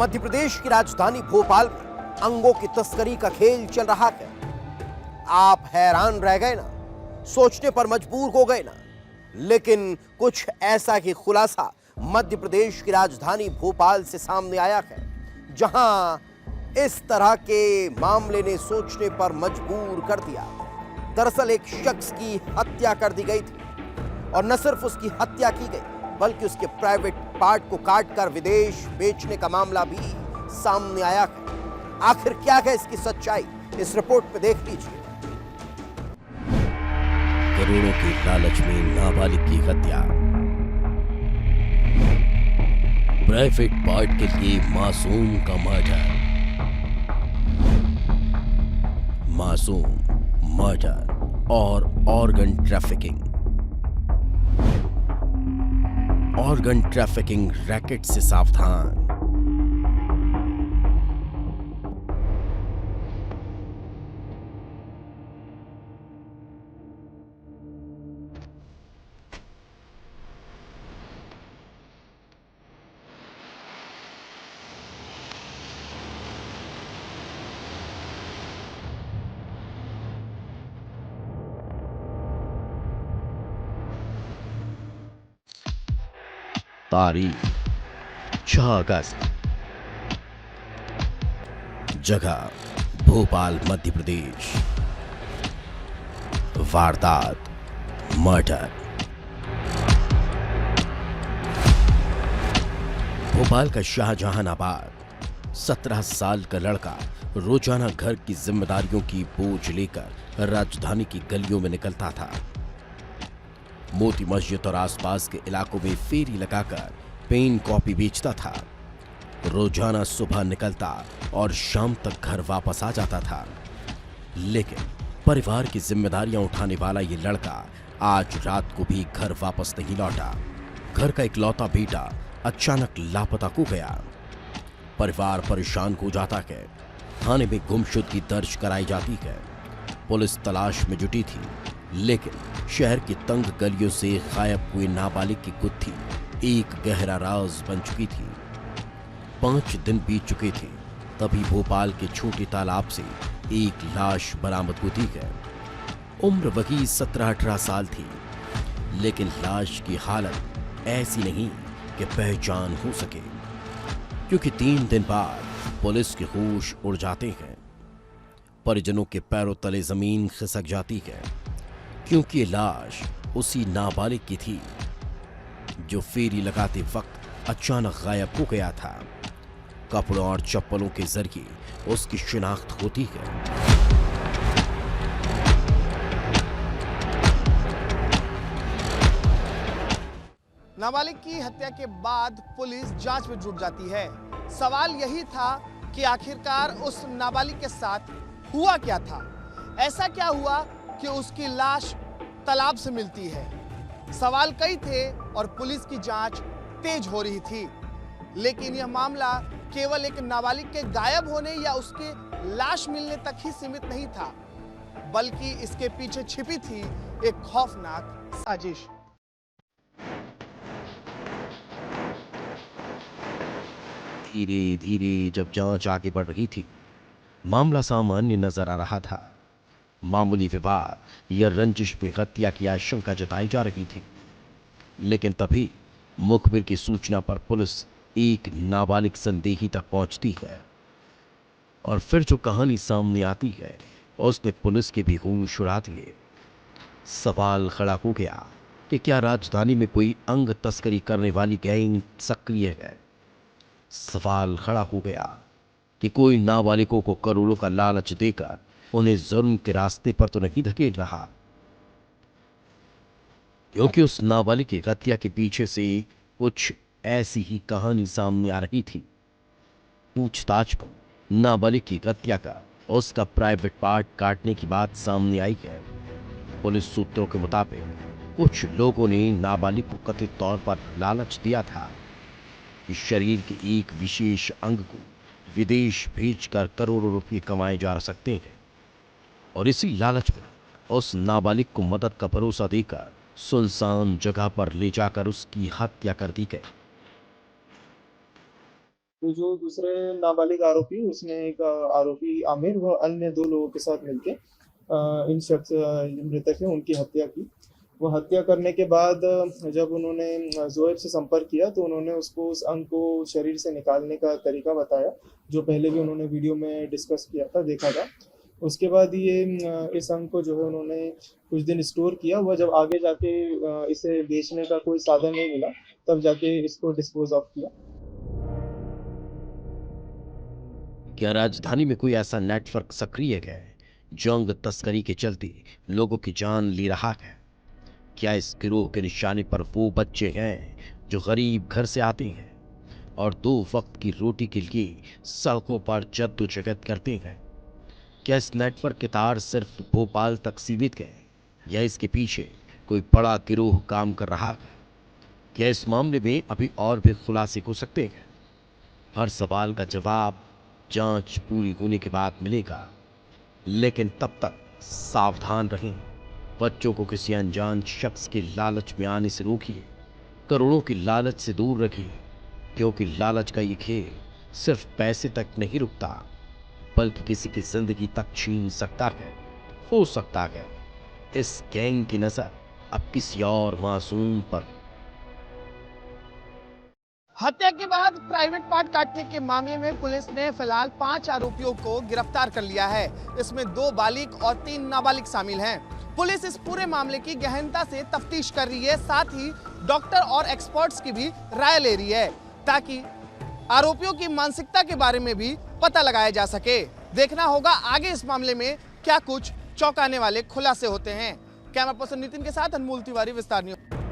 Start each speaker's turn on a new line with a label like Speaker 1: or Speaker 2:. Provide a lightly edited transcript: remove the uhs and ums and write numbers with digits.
Speaker 1: मध्य प्रदेश की राजधानी भोपाल में अंगों की तस्करी का खेल चल रहा है। आप हैरान रह गए ना, सोचने पर मजबूर हो गए ना। लेकिन कुछ ऐसा ही खुलासा मध्य प्रदेश की राजधानी भोपाल से सामने आया है, जहां इस तरह के मामले ने सोचने पर मजबूर कर दिया। दरअसल एक शख्स की हत्या कर दी गई थी और न सिर्फ उसकी हत्या की गई बल्कि उसके प्राइवेट पार्ट को काटकर विदेश बेचने का मामला भी सामने आया है। आखिर क्या है इसकी सच्चाई, इस रिपोर्ट में देख लीजिए।
Speaker 2: करोड़ों के लालच में नाबालिग की हत्या, प्राइवेट पार्ट के लिए मासूम का मर्डर, मासूम मर्डर और organ trafficking. Organ trafficking racket से सावधान। तारीख 6 अगस्त, जगह भोपाल मध्य प्रदेश, वारदात मर्डर। भोपाल का शाहजहानाबाद 17 साल का लड़का रोजाना घर की जिम्मेदारियों की बोझ लेकर राजधानी की गलियों में निकलता था। मोती मस्जिद और आसपास के इलाकों में फेरी लगाकर पेन कॉपी बेचता था। रोजाना सुबह निकलता और शाम तक घर वापस आ जाता था। लेकिन परिवार की जिम्मेदारियां उठाने वाला ये लड़का आज रात को भी घर वापस नहीं लौटा। घर का इकलौता बेटा अचानक लापता हो गया। परिवार परेशान हो जाता है। थाने में गुमशुदगी दर्ज कराई जाती है। पुलिस तलाश में जुटी थी, लेकिन शहर की तंग गलियों से गायब हुए नाबालिग की गुत्थी एक गहरा राज बन चुकी थी। 5 दिन बीत चुके थे, तभी भोपाल के छोटे तालाब से एक लाश बरामद होती है। उम्र वही 17-18 साल थी, लेकिन लाश की हालत ऐसी नहीं कि पहचान हो सके, क्योंकि 3 दिन बाद पुलिस के होश उड़ जाते हैं। परिजनों के पैरों तले जमीन खिसक जाती है, क्योंकि ये लाश उसी नाबालिग की थी जो फेरी लगाते वक्त अचानक गायब हो गया था। कपड़ों और चप्पलों के जरिए उसकी शिनाख्त होती है।
Speaker 3: नाबालिग की हत्या के बाद पुलिस जांच में जुट जाती है। सवाल यही था कि आखिरकार उस नाबालिग के साथ हुआ क्या था। ऐसा क्या हुआ कि उसकी लाश तालाब से मिलती है। सवाल कई थे और पुलिस की जांच तेज हो रही थी, लेकिन यह मामला केवल एक नाबालिग के गायब होने या उसके लाश मिलने तक ही सीमित नहीं था, बल्कि इसके पीछे छिपी थी एक खौफनाक साजिश।
Speaker 2: धीरे धीरे जब जांच आगे बढ़ रही थी, मामला सामान्य नजर आ रहा था। मामूली विवाद या रंजिश में हत्या की आशंका जताई जा रही थी, लेकिन तभी मुखबिर की सूचना पर पुलिस एक नाबालिग संदेही तक पहुंचती है। और फिर जो कहानी सामने आती है उसने पुलिस के भी होश उड़ा दिए। सवाल खड़ा हो गया कि क्या राजधानी में कोई अंग तस्करी करने वाली गैंग सक्रिय है। सवाल खड़ा हो गया कि कोई नाबालिगों को करोड़ों का लालच देकर उन्हें जुर्म के रास्ते पर तो नहीं धकेल रहा, क्योंकि उस नाबालिग की हत्या के पीछे से कुछ ऐसी ही कहानी सामने आ रही थी। पूछताछ पर नाबालिग की हत्या का उसका प्राइवेट पार्ट काटने की बात सामने आई है। पुलिस सूत्रों के मुताबिक कुछ लोगों ने नाबालिग को कथित तौर पर लालच दिया था कि शरीर के एक विशेष अंग को विदेश भेजकर करोड़ों रुपए कमाए जा सकते हैं, और इसी लालच में उस नाबालिग को मदद का भरोसा देकर सुनसान जगह पर ले जाकर उसकी हत्या कर दी गई।
Speaker 4: तो जो दूसरे नाबालिग आरोपी, उसमें एक आरोपी आमिर व अन्य 2 लोगों के साथ मिलके इन शख्स मृतक है उनकी हत्या की। वो हत्या करने के बाद जब उन्होंने ज़ोएब से संपर्क किया तो उन्होंने उसको उस अंग को शरीर से निकालने का तरीका बताया, जो पहले भी उन्होंने वीडियो में डिस्कस किया था, देखा था। उसके बाद ये इस अंग को जो है उन्होंने कुछ दिन स्टोर किया। वह जब आगे जाके इसे बेचने का कोई साधन नहीं मिला, तब जाके इसको डिस्पोज ऑफ किया।
Speaker 2: क्या राजधानी में कोई ऐसा नेटवर्क सक्रिय है जो अंग तस्करी के चलते लोगों की जान ले रहा है? क्या इस गिरोह के निशाने पर वो बच्चे हैं जो गरीब घर से आते हैं और 2 वक्त की रोटी के लिए सड़कों पर जद्दोजहद करते हैं? क्या इस नेटवर्क के तार सिर्फ भोपाल तक सीमित है या इसके पीछे कोई बड़ा गिरोह काम कर रहा है? क्या इस मामले में अभी और भी खुलासे हो सकते हैं? हर सवाल का जवाब जांच पूरी होने के बाद मिलेगा, लेकिन तब तक सावधान रहें। बच्चों को किसी अनजान शख्स के लालच में आने से रोकिए, करोड़ों की लालच से दूर रखिए, क्योंकि लालच का ये खेल सिर्फ पैसे तक नहीं रुकता, बल्कि किसी की जिंदगी तक छीन सकता है। हो सकता है इस गैंग की नजर अब किसी और मासूम पर।
Speaker 3: हत्या के बाद प्राइवेट पार्ट काटने के मामले में पुलिस ने फिलहाल 5 आरोपियों को गिरफ्तार कर लिया है। इसमें 2 बालिग और 3 नाबालिग शामिल हैं। पुलिस इस पूरे मामले की गहनता से तफ्तीश कर रही है, साथ ही डॉक्टर और एक्सपर्ट्स की भी राय ले रही है, ताकि आरोपियों की मानसिकता के बारे में भी पता लगाया जा सके। देखना होगा आगे इस मामले में क्या कुछ चौंकाने वाले खुलासे होते हैं। कैमरा पर्सन नितिन के साथ अनमोल तिवारी, विस्तार न्यूज।